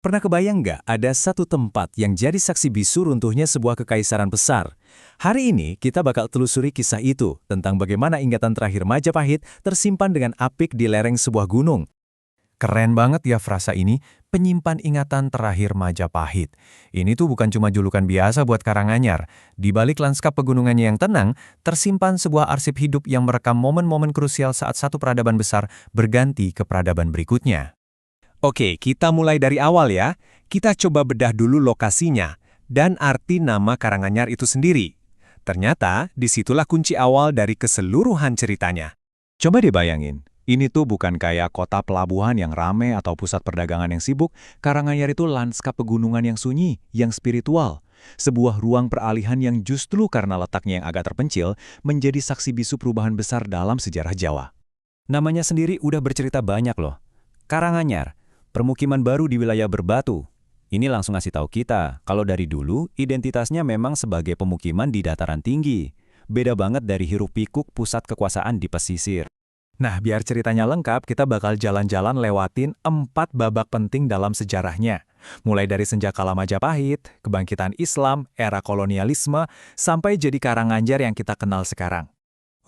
Pernah kebayang nggak ada satu tempat yang jadi saksi bisu runtuhnya sebuah kekaisaran besar? Hari ini kita bakal telusuri kisah itu tentang bagaimana ingatan terakhir Majapahit tersimpan dengan apik di lereng sebuah gunung. Keren banget ya frasa ini, penyimpan ingatan terakhir Majapahit. Ini tuh bukan cuma julukan biasa buat Karanganyar. Di balik lanskap pegunungannya yang tenang, tersimpan sebuah arsip hidup yang merekam momen-momen krusial saat satu peradaban besar berganti ke peradaban berikutnya. Oke, kita mulai dari awal ya. Kita coba bedah dulu lokasinya dan arti nama Karanganyar itu sendiri. Ternyata disitulah kunci awal dari keseluruhan ceritanya. Coba dibayangin, ini tuh bukan kayak kota pelabuhan yang rame atau pusat perdagangan yang sibuk. Karanganyar itu lanskap pegunungan yang sunyi, yang spiritual. Sebuah ruang peralihan yang justru karena letaknya yang agak terpencil, menjadi saksi bisu perubahan besar dalam sejarah Jawa. Namanya sendiri udah bercerita banyak loh. Karanganyar, permukiman baru di wilayah berbatu. Ini langsung ngasih tahu kita, kalau dari dulu identitasnya memang sebagai pemukiman di dataran tinggi. Beda banget dari hiruk-pikuk pusat kekuasaan di pesisir. Nah, biar ceritanya lengkap, kita bakal jalan-jalan lewatin 4 babak penting dalam sejarahnya. Mulai dari senjakala Majapahit, kebangkitan Islam, era kolonialisme, sampai jadi Karanganyar yang kita kenal sekarang.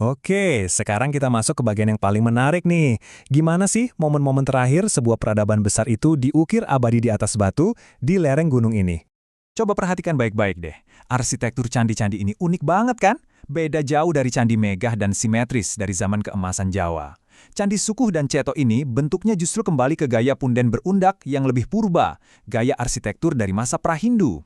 Oke, sekarang kita masuk ke bagian yang paling menarik nih. Gimana sih momen-momen terakhir sebuah peradaban besar itu diukir abadi di atas batu di lereng gunung ini? Coba perhatikan baik-baik deh. Arsitektur candi-candi ini unik banget kan? Beda jauh dari candi megah dan simetris dari zaman keemasan Jawa. Candi Sukuh dan Ceto ini bentuknya justru kembali ke gaya punden berundak yang lebih purba, gaya arsitektur dari masa pra-Hindu.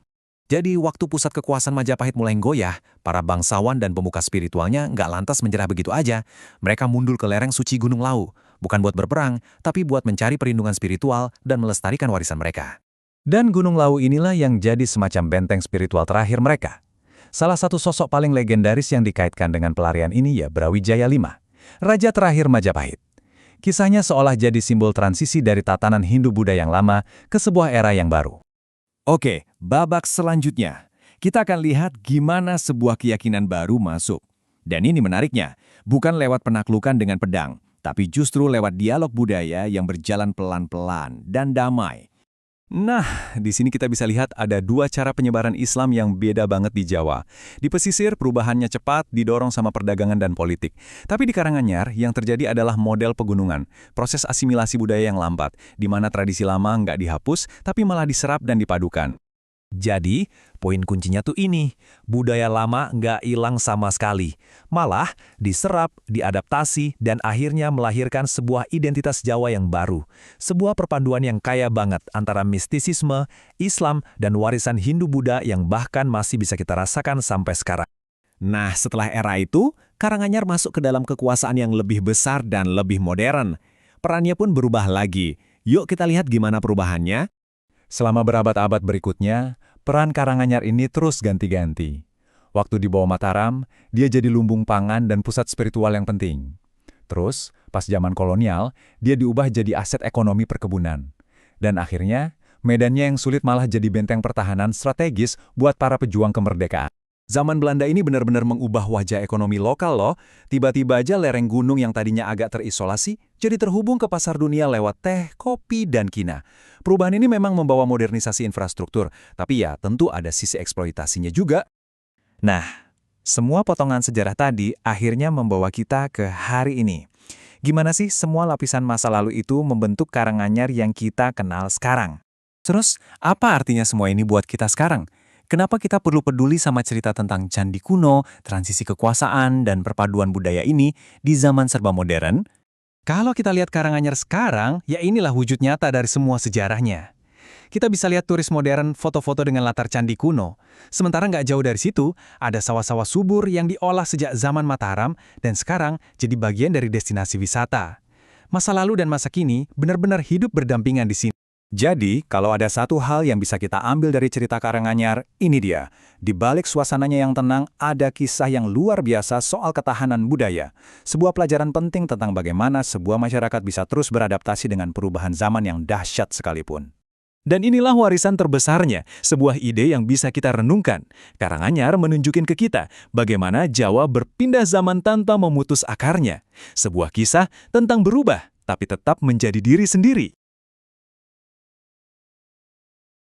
Jadi waktu pusat kekuasaan Majapahit mulai goyah, para bangsawan dan pemuka spiritualnya nggak lantas menyerah begitu aja. Mereka mundur ke lereng suci Gunung Lawu, bukan buat berperang, tapi buat mencari perlindungan spiritual dan melestarikan warisan mereka. Dan Gunung Lawu inilah yang jadi semacam benteng spiritual terakhir mereka. Salah satu sosok paling legendaris yang dikaitkan dengan pelarian ini ya Brawijaya V, raja terakhir Majapahit. Kisahnya seolah jadi simbol transisi dari tatanan Hindu Buddha yang lama ke sebuah era yang baru. Oke, babak selanjutnya. Kita akan lihat gimana sebuah keyakinan baru masuk. Dan ini menariknya, bukan lewat penaklukan dengan pedang, tapi justru lewat dialog budaya yang berjalan pelan-pelan dan damai. Nah, di sini kita bisa lihat ada 2 cara penyebaran Islam yang beda banget di Jawa. Di pesisir, perubahannya cepat, didorong sama perdagangan dan politik. Tapi di Karanganyar, yang terjadi adalah model pegunungan, proses asimilasi budaya yang lambat, di mana tradisi lama nggak dihapus, tapi malah diserap dan dipadukan. Jadi, poin kuncinya tuh ini, budaya lama nggak hilang sama sekali. Malah, diserap, diadaptasi, dan akhirnya melahirkan sebuah identitas Jawa yang baru. Sebuah perpaduan yang kaya banget antara mistisisme, Islam, dan warisan Hindu-Buddha yang bahkan masih bisa kita rasakan sampai sekarang. Nah, setelah era itu, Karanganyar masuk ke dalam kekuasaan yang lebih besar dan lebih modern. Perannya pun berubah lagi. Yuk kita lihat gimana perubahannya. Selama berabad-abad berikutnya, peran Karanganyar ini terus ganti-ganti. Waktu di bawah Mataram, dia jadi lumbung pangan dan pusat spiritual yang penting. Terus, pas zaman kolonial, dia diubah jadi aset ekonomi perkebunan. Dan akhirnya, medannya yang sulit malah jadi benteng pertahanan strategis buat para pejuang kemerdekaan. Zaman Belanda ini benar-benar mengubah wajah ekonomi lokal loh. Tiba-tiba aja lereng gunung yang tadinya agak terisolasi, jadi terhubung ke pasar dunia lewat teh, kopi, dan kina. Perubahan ini memang membawa modernisasi infrastruktur, tapi ya tentu ada sisi eksploitasinya juga. Nah, semua potongan sejarah tadi akhirnya membawa kita ke hari ini. Gimana sih semua lapisan masa lalu itu membentuk Karanganyar yang kita kenal sekarang? Terus, apa artinya semua ini buat kita sekarang? Kenapa kita perlu peduli sama cerita tentang candi kuno, transisi kekuasaan, dan perpaduan budaya ini di zaman serba modern? Kalau kita lihat Karanganyar sekarang, ya inilah wujud nyata dari semua sejarahnya. Kita bisa lihat turis modern foto-foto dengan latar candi kuno. Sementara nggak jauh dari situ, ada sawah-sawah subur yang diolah sejak zaman Mataram dan sekarang jadi bagian dari destinasi wisata. Masa lalu dan masa kini benar-benar hidup berdampingan di sini. Jadi, kalau ada satu hal yang bisa kita ambil dari cerita Karanganyar, ini dia. Di balik suasananya yang tenang, ada kisah yang luar biasa soal ketahanan budaya. Sebuah pelajaran penting tentang bagaimana sebuah masyarakat bisa terus beradaptasi dengan perubahan zaman yang dahsyat sekalipun. Dan inilah warisan terbesarnya, sebuah ide yang bisa kita renungkan. Karanganyar menunjukin ke kita bagaimana Jawa berpindah zaman tanpa memutus akarnya. Sebuah kisah tentang berubah, tapi tetap menjadi diri sendiri.